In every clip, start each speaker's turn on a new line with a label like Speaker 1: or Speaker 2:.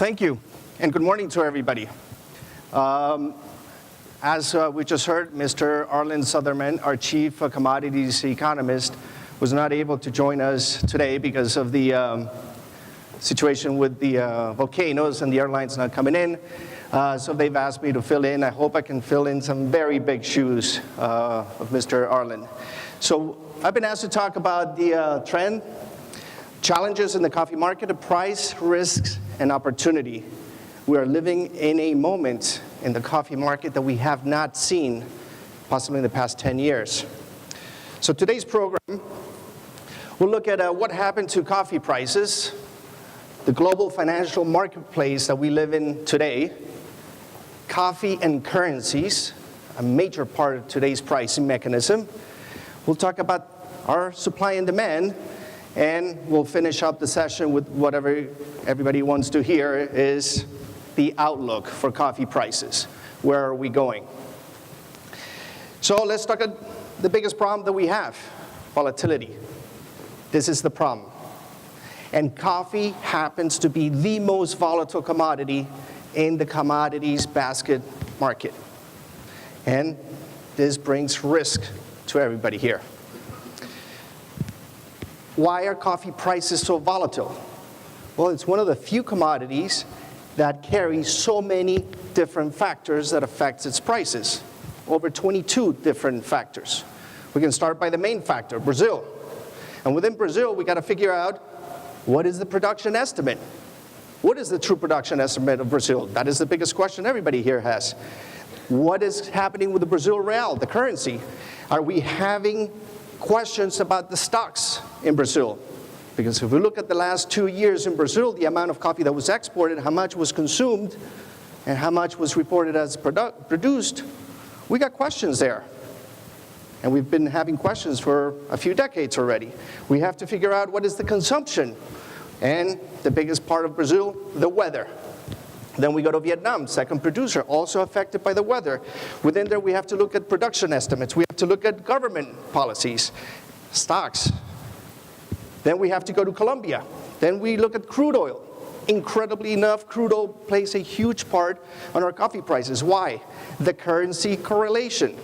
Speaker 1: Thank you, and good morning to everybody. As we just heard, Mr. Arlen Sutherman, our chief commodities economist, was not able to join us today because of the situation with the volcanoes and the airlines not coming in. So they've asked me to fill in. I hope I can fill in some very big shoes of Mr. Arlen. So I've been asked to talk about the trend, challenges in the coffee market, the price, risks, and opportunity. We are living in a moment in the coffee market that we have not seen possibly in the past 10 years. So today's program, we'll look at what happened to coffee prices, the global financial marketplace that we live in today, coffee and currencies, a major part of today's pricing mechanism. We'll talk about our supply and demand, and we'll finish up the session with whatever everybody wants to hear is the outlook for coffee prices. Where are we going? So let's talk about the biggest problem that we have, volatility. This is the problem. And coffee happens to be the most volatile commodity in the commodities basket market. And this brings risk to everybody here. Why are coffee prices so volatile? Well, it's one of the few commodities that carries so many different factors that affect its prices. Over 22 different factors. We can start by the main factor, Brazil. And within Brazil, we got to figure out what is the production estimate? What is the true production estimate of Brazil? That is the biggest question everybody here has. What is happening with the Brazil real, the currency? Are we having questions about the stocks in Brazil? Because if we look at the last 2 years in Brazil, the amount of coffee that was exported, how much was consumed, and how much was reported as produced, we got questions there. And we've been having questions for a few decades already. We have to figure out what is the consumption. And the biggest part of Brazil, the weather. Then we go to Vietnam, second producer, also affected by the weather. Within there, we have to look at production estimates. We have to look at government policies, stocks. Then we have to go to Colombia. Then we look at crude oil. Incredibly enough, crude oil plays a huge part on our coffee prices. Why? The currency correlation.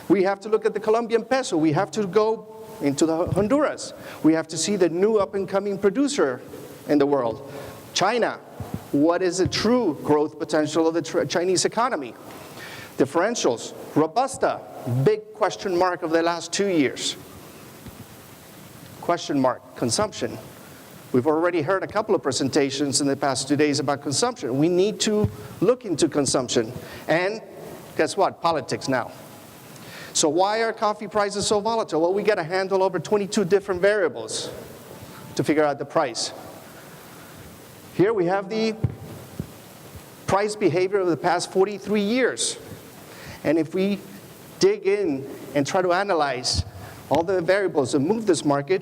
Speaker 1: We have to look at the Colombian peso. We have to go into the Honduras. We have to see the new up-and-coming producer in the world. China. What is the true growth potential of the Chinese economy? Differentials. Robusta. Big question mark of the last 2 years. Question mark. Consumption. We've already heard a couple of presentations in the past 2 days about consumption. We need to look into consumption. And guess what? Politics now. So why are coffee prices so volatile? Well, we got to handle over 22 different variables to figure out the price. Here we have the price behavior of the past 43 years. And if we dig in and try to analyze all the variables that move this market,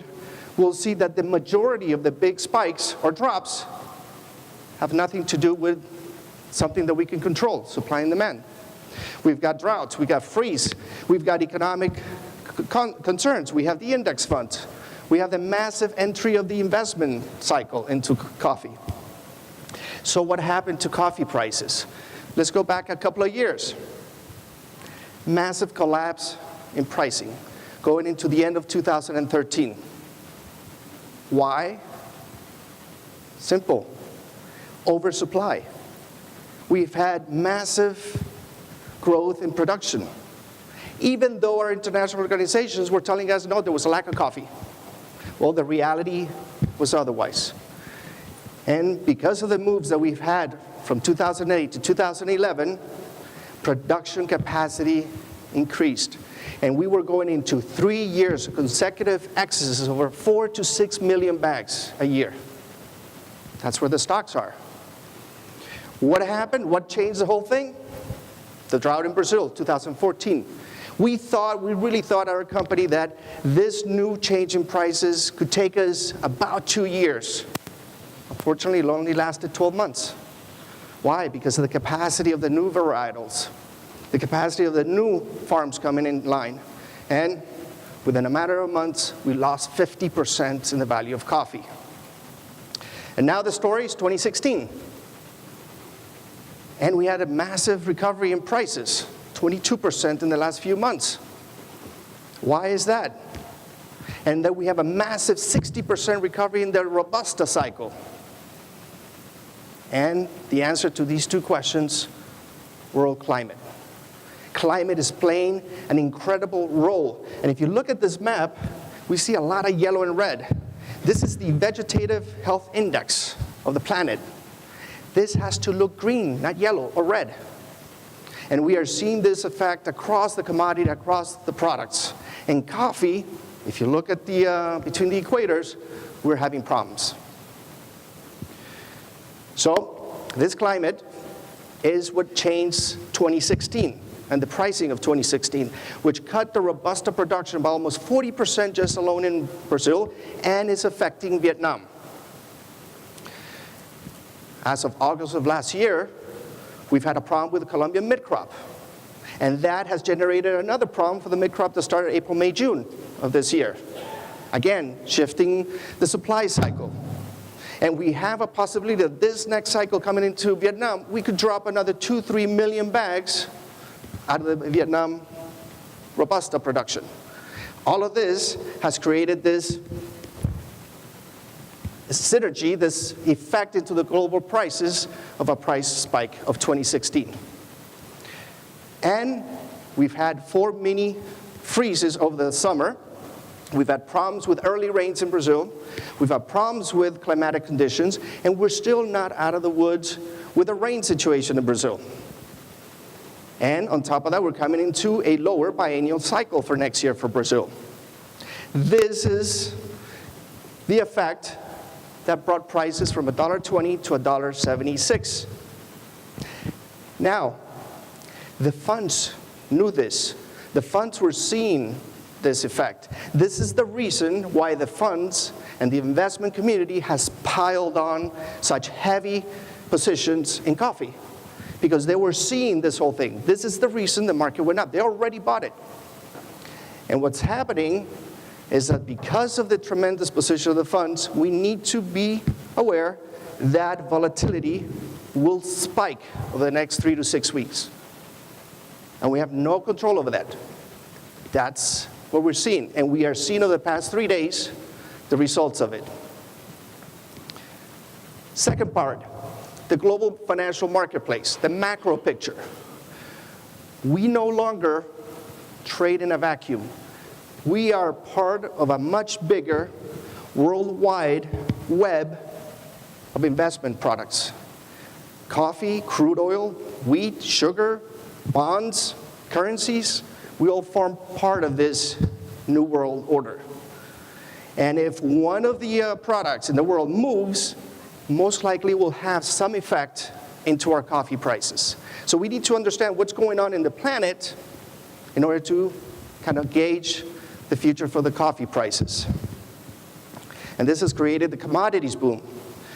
Speaker 1: we'll see that the majority of the big spikes or drops have nothing to do with something that we can control, supply and demand. We've got droughts, we've got freeze, we've got economic concerns, we have the index funds, we have the massive entry of the investment cycle into coffee. So what happened to coffee prices? Let's go back a couple of years. Massive collapse in pricing going into the end of 2013. Why? Simple. Oversupply. We've had massive growth in production. Even though our international organizations were telling us, no, there was a lack of coffee. Well, the reality was otherwise. And because of the moves that we've had from 2008 to 2011, production capacity increased. And we were going into 3 years of consecutive excesses of over 4 to 6 million bags a year. That's where the stocks are. What happened? What changed the whole thing? The drought in Brazil, 2014. We really thought our company that this new change in prices could take us about 2 years. Unfortunately, it only lasted 12 months. Why? Because of the capacity of the new varietals, the capacity of the new farms coming in line. And within a matter of months, we lost 50% in the value of coffee. And now the story is 2016. And we had a massive recovery in prices, 22% in the last few months. Why is that? And that we have a massive 60% recovery in the Robusta cycle. And the answer to these two questions, world climate. Climate is playing an incredible role. And if you look at this map, we see a lot of yellow and red. This is the vegetative health index of the planet. This has to look green, not yellow or red. And we are seeing this effect across the commodity, across the products. In coffee, if you look at the between the equators, we're having problems. So this climate is what changed 2016 and the pricing of 2016, which cut the Robusta production by almost 40% just alone in Brazil, and is affecting Vietnam. As of August of last year, we've had a problem with the Colombian mid-crop. And that has generated another problem for the mid-crop that started April, May, June of this year. Again, shifting the supply cycle. And we have a possibility that this next cycle coming into Vietnam, we could drop another 2-3 million bags out of the Vietnam Robusta production. All of this has created this synergy, this effect into the global prices of a price spike of 2016. And we've had 4 mini freezes over the summer. We've had problems with early rains in Brazil. We've had problems with climatic conditions, and we're still not out of the woods with the rain situation in Brazil. And on top of that, we're coming into a lower biennial cycle for next year for Brazil. This is the effect that brought prices from $1.20 to $1.76. Now, the funds knew this. The funds were seeing this effect. This is the reason why the funds and the investment community has piled on such heavy positions in coffee, because they were seeing this whole thing. This is the reason the market went up. They already bought it. And what's happening is that because of the tremendous position of the funds, we need to be aware that volatility will spike over the next 3 to 6 weeks. And we have no control over that. That's what we're seeing. And we are seeing over the past 3 days the results of it. Second part, the global financial marketplace, the macro picture. We no longer trade in a vacuum. We are part of a much bigger worldwide web of investment products. Coffee, crude oil, wheat, sugar, bonds, currencies, we all form part of this new world order. And if one of the products in the world moves, most likely will have some effect into our coffee prices. So we need to understand what's going on in the planet in order to kind of gauge the future for the coffee prices. And this has created the commodities boom,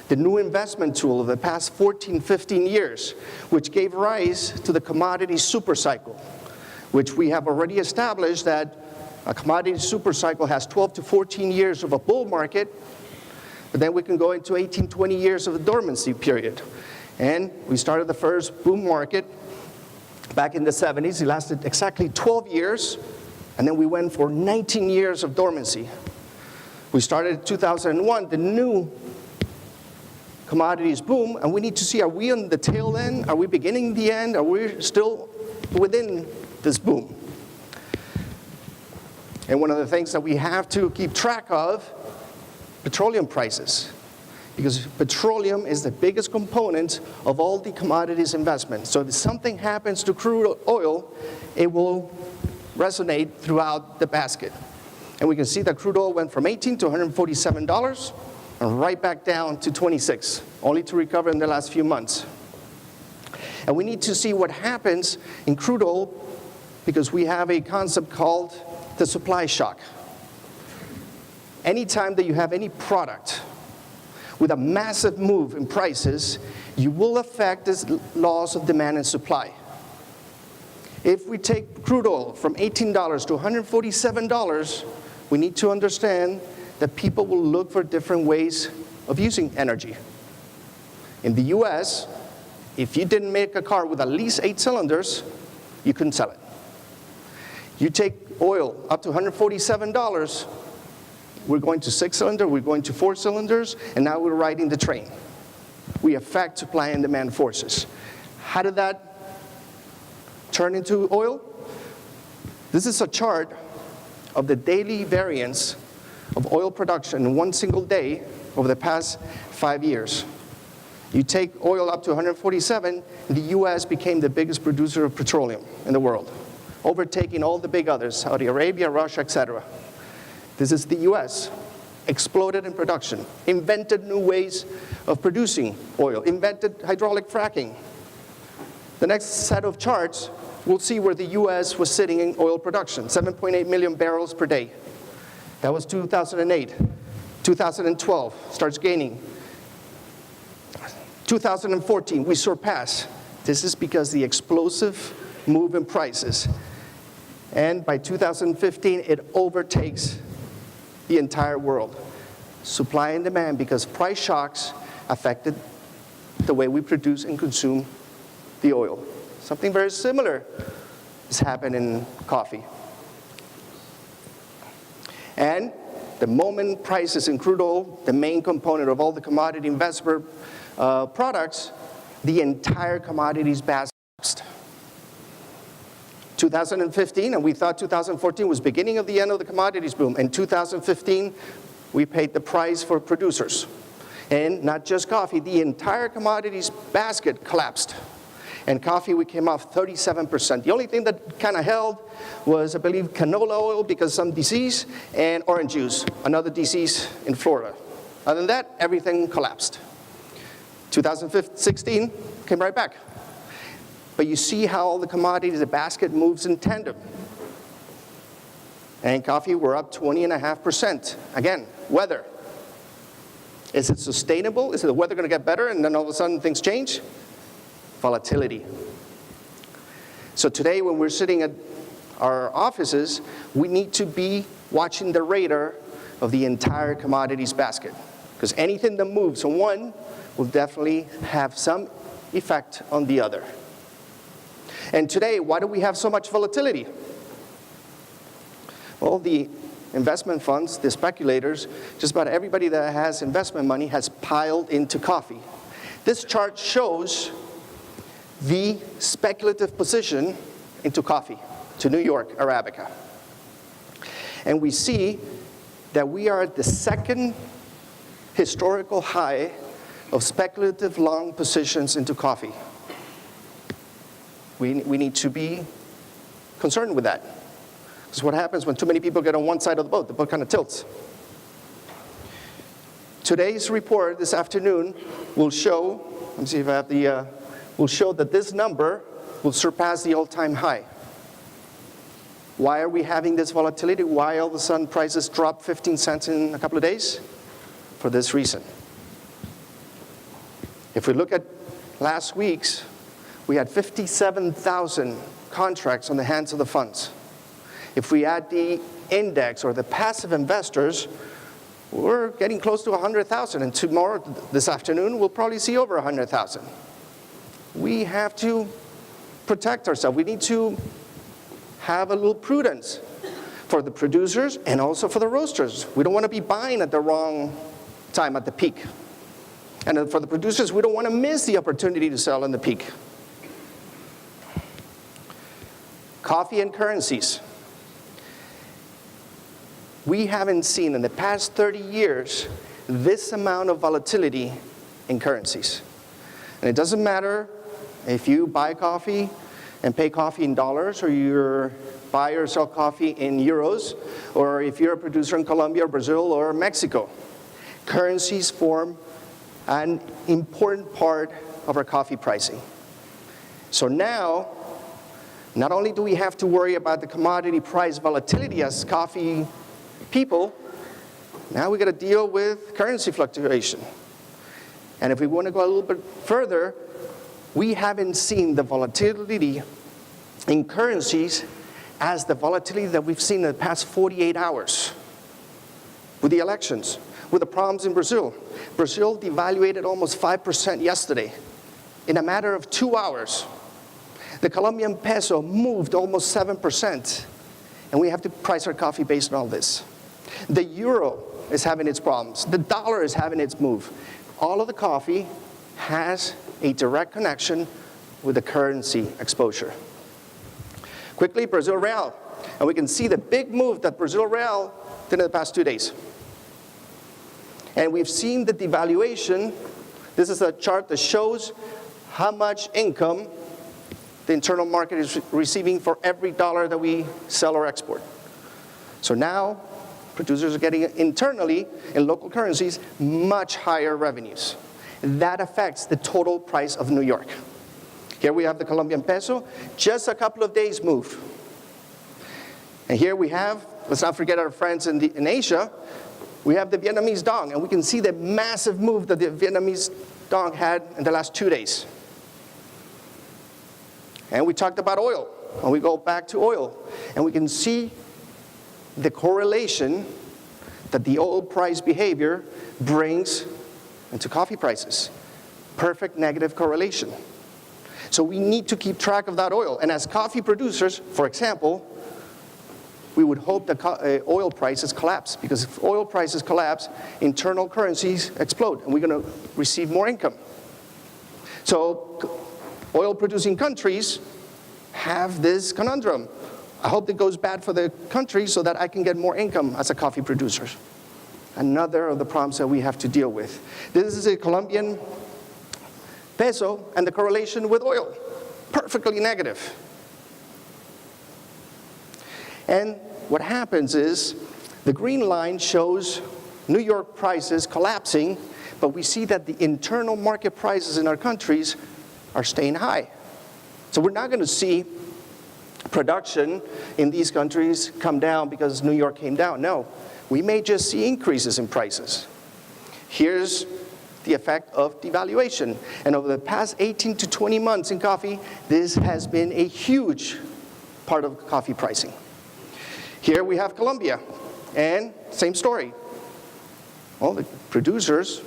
Speaker 1: the new investment tool of the past 14, 15 years, which gave rise to the commodity supercycle, which we have already established that a commodity supercycle has 12 to 14 years of a bull market, but then we can go into 18, 20 years of a dormancy period. And we started the first boom market back in the 70s. It lasted exactly 12 years, and then we went for 19 years of dormancy. We started in 2001, the new commodities boom, and we need to see, are we on the tail end? Are we beginning the end? Are we still within this boom? And one of the things that we have to keep track of, petroleum prices. Because petroleum is the biggest component of all the commodities investment. So if something happens to crude oil, it will resonate throughout the basket. And we can see that crude oil went from $18 to $147 and right back down to $26, only to recover in the last few months. And we need to see what happens in crude oil because we have a concept called the supply shock. Anytime that you have any product with a massive move in prices, you will affect this laws of demand and supply. If we take crude oil from $18 to $147, we need to understand that people will look for different ways of using energy. In the US, If you didn't make a car with at least 8 cylinders, you couldn't sell it. You take oil up to $147, we're going to 6-cylinder, we're going to 4 cylinders, and now we're riding the train. We affect supply and demand forces. How did that turn into oil? This is a chart of the daily variance of oil production in one single day over the past 5 years. You take oil up to 147, the US became the biggest producer of petroleum in the world, overtaking all the big others, Saudi Arabia, Russia, etc. This is the US, exploded in production, invented new ways of producing oil, invented hydraulic fracking. The next set of charts, we'll see where the US was sitting in oil production, 7.8 million barrels per day. That was 2008. 2012 starts gaining. 2014, we surpass. This is because the explosive move in prices. And by 2015, it overtakes the entire world. Supply and demand, because price shocks affected the way we produce and consume the oil. Something very similar has happened in coffee. And the moment prices in crude oil, the main component of all the commodity investment products, the entire commodities basket collapsed. 2015, and we thought 2014 was beginning of the end of the commodities boom. In 2015, we paid the price for producers. And not just coffee, the entire commodities basket collapsed. And coffee, we came off 37%. The only thing that kind of held was, I believe, canola oil because of some disease, and orange juice, another disease in Florida. Other than that, everything collapsed. 2016 came right back. But you see how all the commodities, the basket moves in tandem. And coffee, we're up 20.5%. Again, weather. Is it sustainable? Is the weather going to get better and then all of a sudden things change? Volatility. So today when we're sitting at our offices, we need to be watching the radar of the entire commodities basket. Because anything that moves on one will definitely have some effect on the other. And today, why do we have so much volatility? Well, the investment funds, the speculators, just about everybody that has investment money has piled into coffee. This chart shows the speculative position into coffee, to New York Arabica. And we see that we are at the second historical high of speculative long positions into coffee. We need to be concerned with that. Because what happens when too many people get on one side of the boat kind of tilts. Today's report this afternoon will show, let me see if I have the, will show that this number will surpass the all-time high. Why are we having this volatility? Why all of a sudden prices drop 15 cents in a couple of days? For this reason. If we look at last week's, we had 57,000 contracts on the hands of the funds. If we add the index or the passive investors, we're getting close to 100,000. And tomorrow, this afternoon, we'll probably see over 100,000. We have to protect ourselves. We need to have a little prudence for the producers and also for the roasters. We don't want to be buying at the wrong time at the peak. And for the producers, we don't want to miss the opportunity to sell in the peak. Coffee and currencies. We haven't seen in the past 30 years this amount of volatility in currencies. And it doesn't matter if you buy coffee and pay coffee in dollars, or you buy or sell coffee in euros, or if you're a producer in Colombia or Brazil or Mexico. Currencies form an important part of our coffee pricing. So now, not only do we have to worry about the commodity price volatility as coffee people, now we got to deal with currency fluctuation. And if we want to go a little bit further, we haven't seen the volatility in currencies as the volatility that we've seen in the past 48 hours with the elections, with the problems in Brazil. Brazil devaluated almost 5% yesterday. in a matter of 2 hours, the Colombian peso moved almost 7%, and we have to price our coffee based on all this. The euro is having its problems. The dollar is having its move. All of the coffee has a direct connection with the currency exposure. Quickly, Brazil real. And we can see the big move that Brazil real did in the past 2 days. And we've seen the devaluation. This is a chart that shows how much income the internal market is receiving for every dollar that we sell or export. So now, producers are getting internally, in local currencies, much higher revenues. That affects the total price of New York. Here we have the Colombian peso, just a couple of days move. And here we have, let's not forget our friends in Asia, we have the Vietnamese dong, and we can see the massive move that the Vietnamese dong had in the last 2 days. And we talked about oil, and we go back to oil, and we can see the correlation that the oil price behavior brings into coffee prices. Perfect negative correlation. So we need to keep track of that oil. And as coffee producers, for example, we would hope that oil prices collapse, because if oil prices collapse, internal currencies explode, and we're going to receive more income. So oil-producing countries have this conundrum. I hope it goes bad for the country so that I can get more income as a coffee producer. Another of the problems that we have to deal with. This is a Colombian peso and the correlation with oil. Perfectly negative. And what happens is the green line shows New York prices collapsing, but we see that the internal market prices in our countries are staying high. So we're not going to see production in these countries come down because New York came down. No, we may just see increases in prices. Here's the effect of devaluation. And over the past 18 to 20 months in coffee, this has been a huge part of coffee pricing. Here we have Colombia, and same story. Well, the producers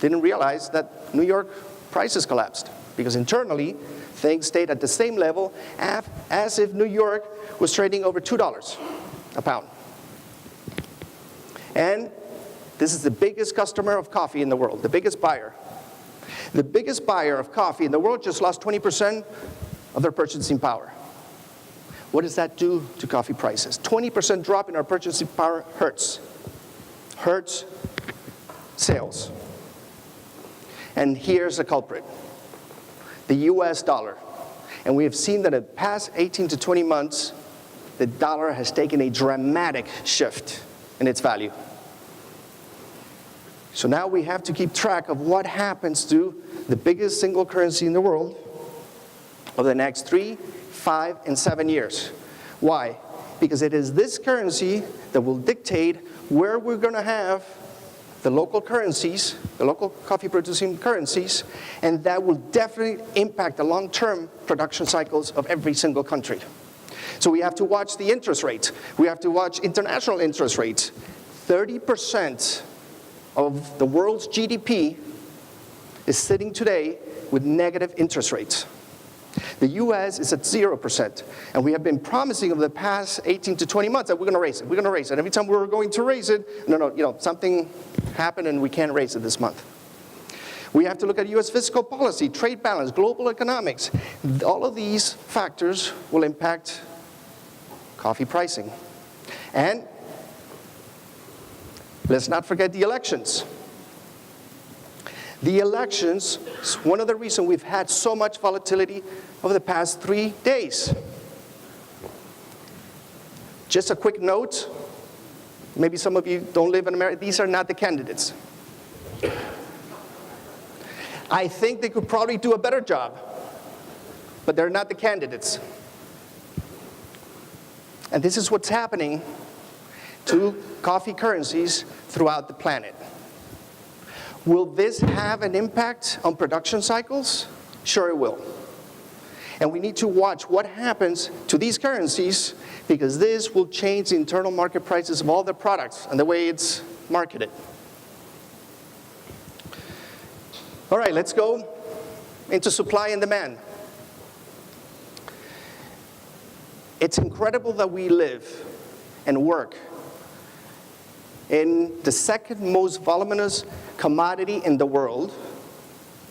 Speaker 1: didn't realize that New York prices collapsed, because internally, things stayed at the same level as if New York was trading over $2 a pound. And this is the biggest customer of coffee in the world, the biggest buyer. The biggest buyer of coffee in the world just lost 20% of their purchasing power. What does that do to coffee prices? 20% drop in our purchasing power hurts. Hurts sales. And here's the culprit. The US dollar. And we have seen that in the past 18 to 20 months, the dollar has taken a dramatic shift in its value. So now we have to keep track of what happens to the biggest single currency in the world over the next 3, 5, and 7 years. Why? Because it is this currency that will dictate where we're going to have the local currencies, the local coffee producing currencies, and that will definitely impact the long-term production cycles of every single country. So we have to watch the interest rates. We have to watch international interest rates. 30% of the world's GDP is sitting today with negative interest rates. The US is at 0%, and we have been promising over the past 18 to 20 months that we're going to raise it. We're going to raise it. Every time we were going to raise it, something happened and we can't raise it this month. We have to look at US fiscal policy, trade balance, global economics. All of these factors will impact coffee pricing. And let's not forget the elections. The elections is one of the reasons we've had so much volatility over the past 3 days. Just a quick note, maybe some of you don't live in America, these are not the candidates. I think they could probably do a better job, but they're not the candidates. And this is what's happening to coffee currencies throughout the planet. Will this have an impact on production cycles? Sure it will. And we need to watch what happens to these currencies, because this will change the internal market prices of all the products and the way it's marketed. All right, let's go into supply and demand. It's incredible that we live and work in the second most voluminous commodity in the world,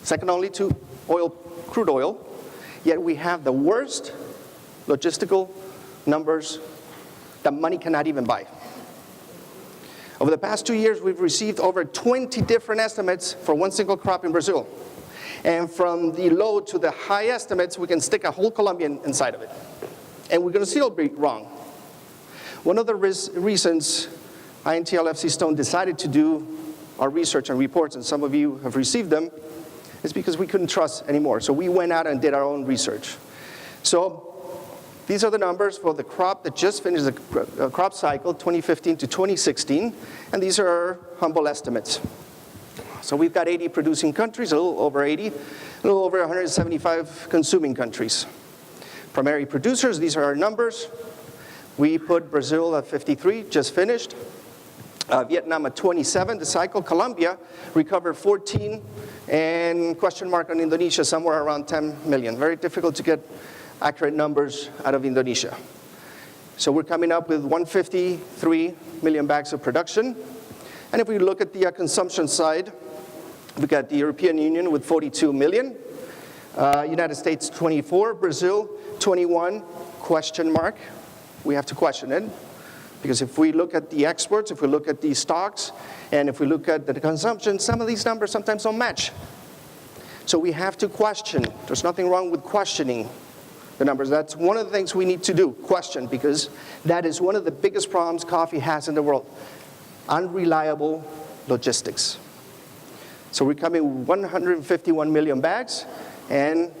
Speaker 1: second only to oil, crude oil, yet we have the worst logistical numbers that money cannot even buy. Over the past 2 years, we've received over 20 different estimates for one single crop in Brazil. And from the low to the high estimates, we can stick a whole Colombia inside of it. And we're going to still be wrong. One of the reasons INTL FC Stone decided to do our research and reports, and some of you have received them, is because we couldn't trust anymore. So we went out and did our own research. So these are the numbers for the crop that just finished the crop cycle, 2015 to 2016, and these are humble estimates. So we've got 80 producing countries, a little over 80, a little over 175 consuming countries. Primary producers, these are our numbers. We put Brazil at 53, just finished. Vietnam at 27, the cycle. Colombia recovered 14, and question mark on Indonesia, somewhere around 10 million. Very difficult to get accurate numbers out of Indonesia. So we're coming up with 153 million bags of production. And if we look at the consumption side, we got the European Union with 42 million, United States 24, Brazil 21, question mark. We have to question it, because if we look at the exports, if we look at the stocks, and if we look at the consumption, some of these numbers sometimes don't match. So we have to question. There's nothing wrong with questioning the numbers. That's one of the things we need to do, question, because that is one of the biggest problems coffee has in the world, unreliable logistics. So we're coming with 151 million bags, and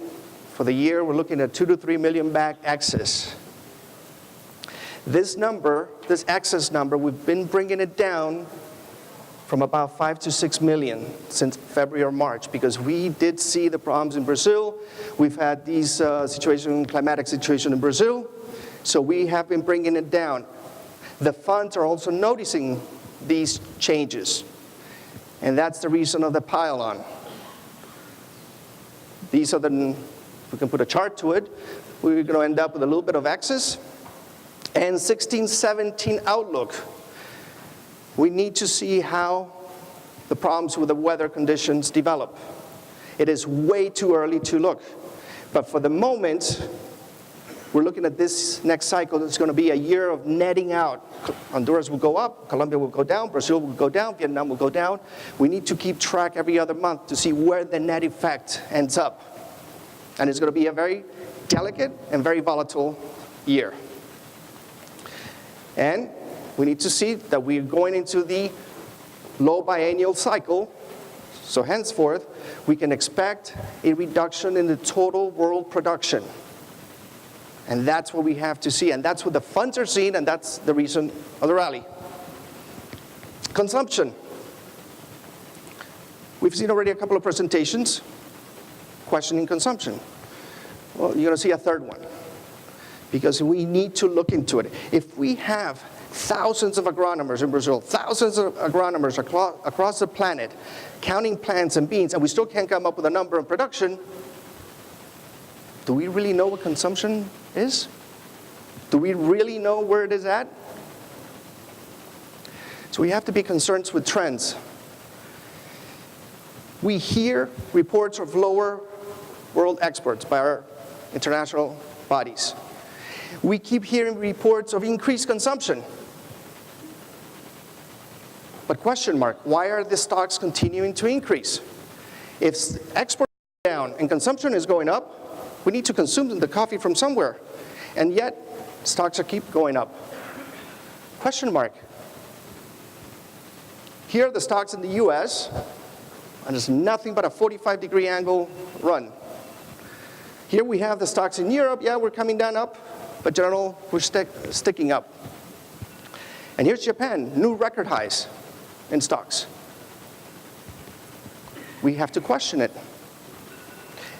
Speaker 1: for the year, we're looking at 2 to 3 million bag excess. This number, this excess number, we've been bringing it down from about 5 to 6 million since February or March, because we did see the problems in Brazil. We've had these climatic situation in Brazil, so we have been bringing it down. The funds are also noticing these changes, and that's the reason of the pile-on. These are the, if we can put a chart to it, we're going to end up with a little bit of excess. And 16-17 outlook. We need to see how the problems with the weather conditions develop. It is way too early to look. But for the moment, we're looking at this next cycle. It's going to be a year of netting out. Honduras will go up, Colombia will go down, Brazil will go down, Vietnam will go down. We need to keep track every other month to see where the net effect ends up. And it's going to be a very delicate and very volatile year. And we need to see that we're going into the low biennial cycle. So henceforth, we can expect a reduction in the total world production. And that's what we have to see. And that's what the funds are seeing, and that's the reason of the rally. Consumption. We've seen already a couple of presentations questioning consumption. Well, you're going to see a third one, because we need to look into it. If we have thousands of agronomers in Brazil, thousands of agronomers across the planet, counting plants and beans, and we still can't come up with a number of production, do we really know what consumption is? Do we really know where it is at? So we have to be concerned with trends. We hear reports of lower world exports by our international bodies. We keep hearing reports of increased consumption. But question mark, why are the stocks continuing to increase? If exports are down and consumption is going up, we need to consume the coffee from somewhere. And yet, stocks keep going up. Question mark. Here are the stocks in the US, and it's nothing but a 45-degree angle run. Here we have the stocks in Europe. Yeah, we're coming down up, but general, we're sticking up. And here's Japan, new record highs in stocks. We have to question it.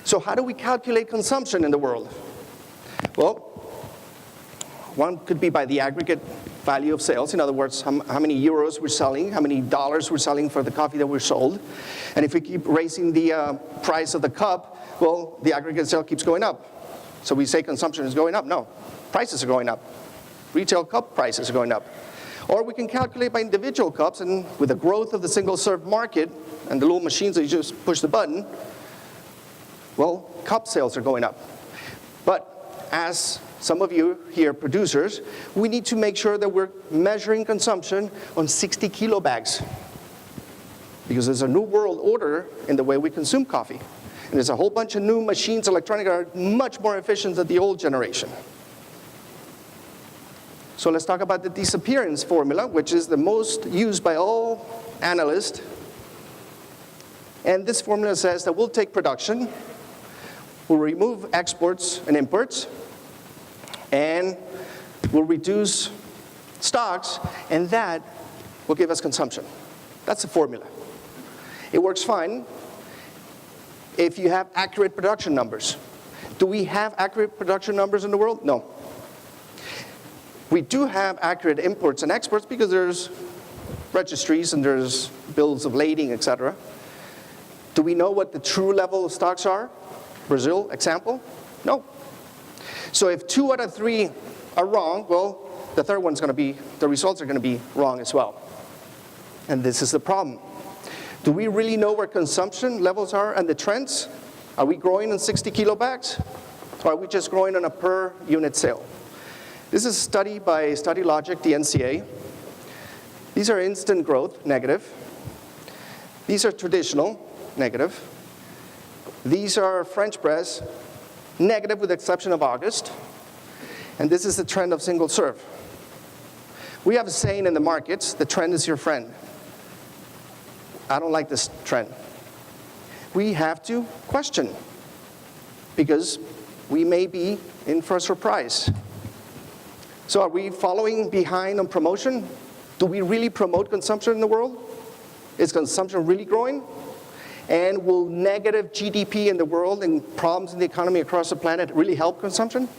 Speaker 1: So how do we calculate consumption in the world? Well, One could be by the aggregate value of sales. In other words, how many euros we're selling, how many dollars we're selling for the coffee that we're sold. And if we keep raising the price of the cup, well, the aggregate sale keeps going up. So we say consumption is going up. No, prices are going up. Retail cup prices are going up. Or we can calculate by individual cups, and with the growth of the single-serve market and the little machines that you just push the button, well, cup sales are going up. But as some of you here producers, we need to make sure that we're measuring consumption on 60 kilo bags. Because there's a new world order in the way we consume coffee. And there's a whole bunch of new machines, electronic, that are much more efficient than the old generation. So let's talk about the disappearance formula, which is the most used by all analysts. And this formula says that we'll take production, we'll remove exports and imports, and we'll reduce stocks, and that will give us consumption. That's the formula. It works fine if you have accurate production numbers. Do we have accurate production numbers in the world? No. We do have accurate imports and exports because there's registries and there's bills of lading, etc. Do we know what the true level of stocks are? Brazil, example? No. So if 2 out of 3 are wrong, well, the third one's going to be, the results are going to be wrong as well. And this is the problem. Do we really know where consumption levels are and the trends? Are we growing in 60 kilo bags? Or are we just growing on a per unit sale? This is a study by StudyLogic, the NCA. These are instant growth, negative. These are traditional, negative. These are French press, negative with the exception of August. And this is the trend of single serve. We have a saying in the markets, the trend is your friend. I don't like this trend. We have to question because we may be in for a surprise. So are we following behind on promotion? Do we really promote consumption in the world? Is consumption really growing? And will negative GDP in the world and problems in the economy across the planet really help consumption?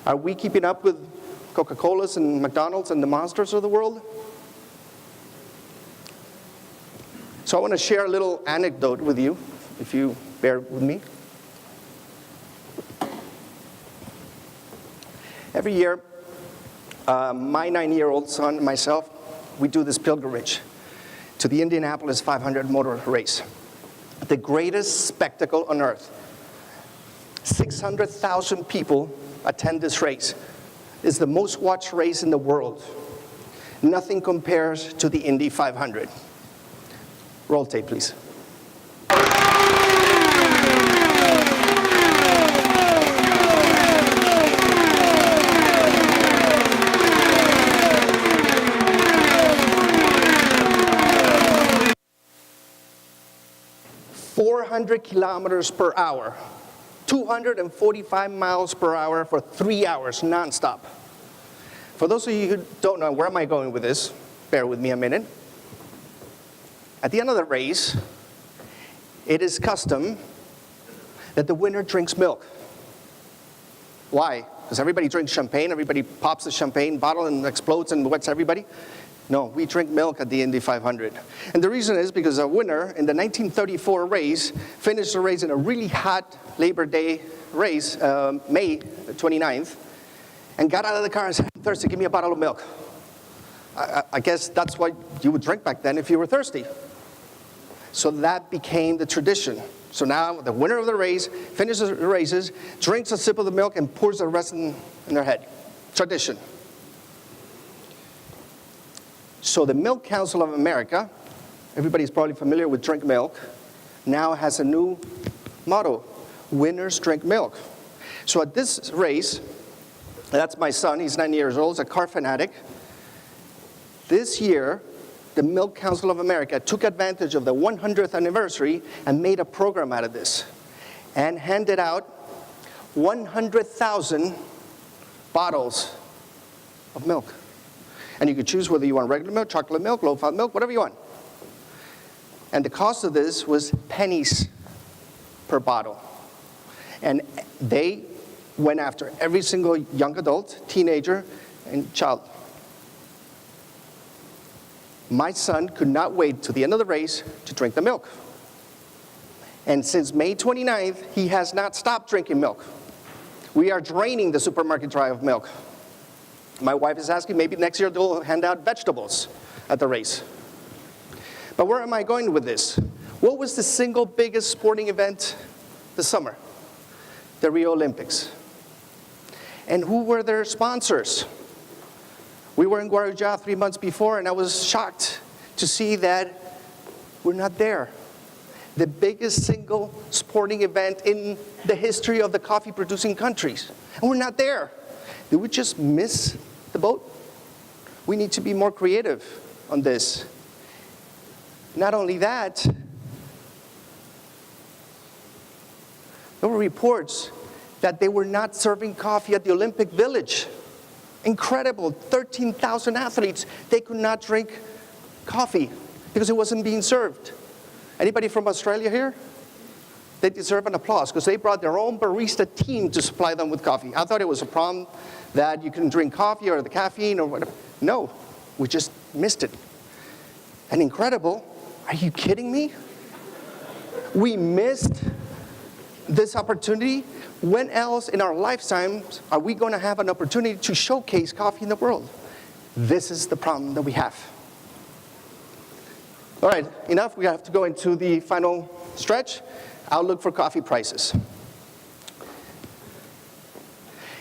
Speaker 1: Are we keeping up with Coca-Colas and McDonald's and the monsters of the world? So I want to share a little anecdote with you, if you bear with me. Every year, my 9-year-old son and myself, we do this pilgrimage to the Indianapolis 500 motor race. The greatest spectacle on earth. 600,000 people attend this race. It's the most watched race in the world. Nothing compares to the Indy 500. Roll tape, please. "400 kilometers per hour, 245 miles per hour for 3 hours nonstop." For those of you who don't know, where am I going with this? Bear with me a minute. At the end of the race, it is custom that the winner drinks milk. Why? Because everybody drinks champagne, everybody pops the champagne bottle and explodes and wets everybody? No, we drink milk at the Indy 500. And the reason is because a winner in the 1934 race finished the race in a really hot Labor Day race, May 29th, and got out of the car and said, "I'm thirsty, give me a bottle of milk." I guess that's what you would drink back then if you were thirsty. So that became the tradition. So now the winner of the race finishes the races, drinks a sip of the milk, and pours the rest in their head. Tradition. So the Milk Council of America, everybody's probably familiar with Drink Milk, now has a new motto: winners drink milk. So at this race, that's my son, he's 9 years old, he's a car fanatic. This year, the Milk Council of America took advantage of the 100th anniversary and made a program out of this and handed out 100,000 bottles of milk. And you could choose whether you want regular milk, chocolate milk, low-fat milk, whatever you want. And the cost of this was pennies per bottle. And they went after every single young adult, teenager, and child. My son could not wait to the end of the race to drink the milk. And since May 29th, he has not stopped drinking milk. We are draining the supermarket dry of milk. My wife is asking, maybe next year they'll hand out vegetables at the race. But where am I going with this? What was the single biggest sporting event this summer? The Rio Olympics. And who were their sponsors? We were in Guarujá 3 months before, and I was shocked to see that we're not there. The biggest single sporting event in the history of the coffee-producing countries, and we're not there. Did we just miss the boat? We need to be more creative on this. Not only that, there were reports that they were not serving coffee at the Olympic Village. Incredible, 13,000 athletes, they could not drink coffee because it wasn't being served. Anybody from Australia here? They deserve an applause because they brought their own barista team to supply them with coffee. I thought it was a problem that you couldn't drink coffee or the caffeine or whatever. No, we just missed it. And incredible, are you kidding me? We missed this opportunity. When else in our lifetimes are we going to have an opportunity to showcase coffee in the world? This is the problem that we have. All right, enough. We have to go into the final stretch. Outlook for coffee prices.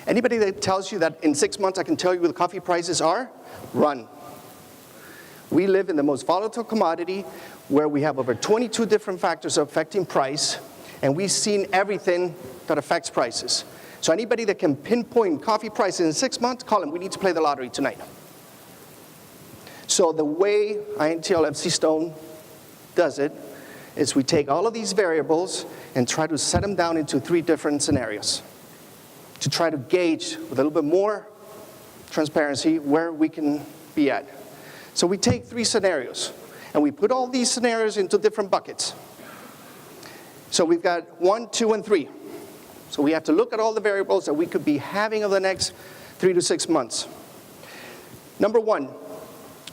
Speaker 1: Anybody that tells you that in 6 months I can tell you what the coffee prices are, run. We live in the most volatile commodity where we have over 22 different factors affecting price, and we've seen everything that affects prices. So anybody that can pinpoint coffee prices in 6 months, call them. We need to play the lottery tonight. So the way INTL FC Stone does it is we take all of these variables and try to set them down into 3 different scenarios to try to gauge with a little bit more transparency where we can be at. So we take 3 scenarios, and we put all these scenarios into different buckets. So we've got 1, 2, and 3. So we have to look at all the variables that we could be having over the next 3 to 6 months. Number 1,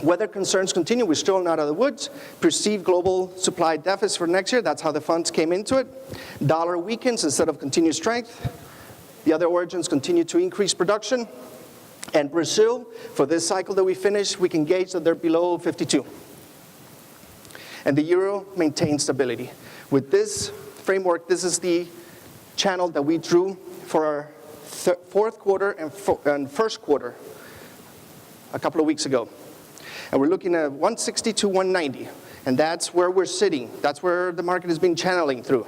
Speaker 1: weather concerns continue. We're still not out of the woods. Perceived global supply deficits for next year. That's how the funds came into it. Dollar weakens instead of continued strength. The other origins continue to increase production. And Brazil, for this cycle that we finished, we can gauge that they're below 52. And the euro maintains stability. With this framework, this is the channel that we drew for our fourth quarter and first quarter a couple of weeks ago. And we're looking at 160 to 190, and that's where we're sitting. That's where the market has been channeling through.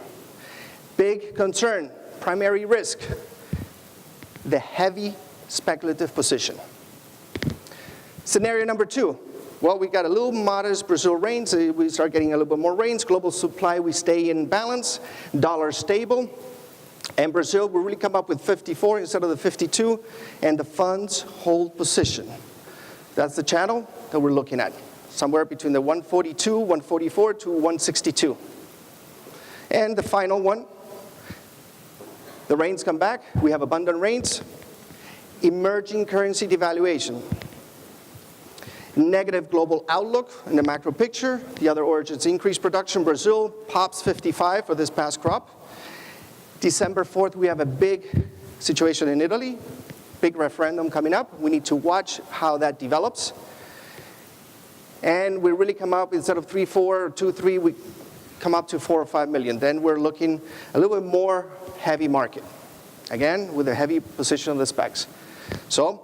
Speaker 1: Big concern, primary risk, the heavy speculative position. Scenario number 2, well, we got a little modest Brazil rains. We start getting a little bit more rains. Global supply, we stay in balance. Dollar stable. And Brazil will really come up with 54 instead of the 52, and the funds hold position. That's the channel that we're looking at, somewhere between the 142, 144 to 162. And the final one, the rains come back. We have abundant rains. Emerging currency devaluation. Negative global outlook in the macro picture. The other origins increased production. Brazil pops 55 for this past crop. December 4th, we have a big situation in Italy. Big referendum coming up. We need to watch how that develops. And we really come up, instead of 3, 4, or 2, 3, we come up to 4 or 5 million. Then we're looking a little bit more heavy market. Again, with a heavy position on the specs. So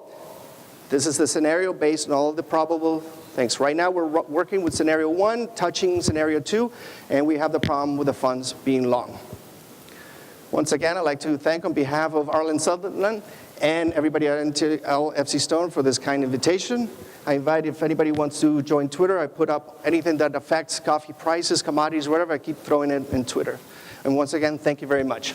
Speaker 1: this is the scenario based on all the probable things. Right now we're working with scenario 1, touching scenario 2, and we have the problem with the funds being long. Once again, I'd like to thank on behalf of Arlen Sutherland and everybody at INTL FC Stone for this kind invitation. I invite, if anybody wants to join Twitter, I put up anything that affects coffee prices, commodities, whatever, I keep throwing it in Twitter. And once again, thank you very much.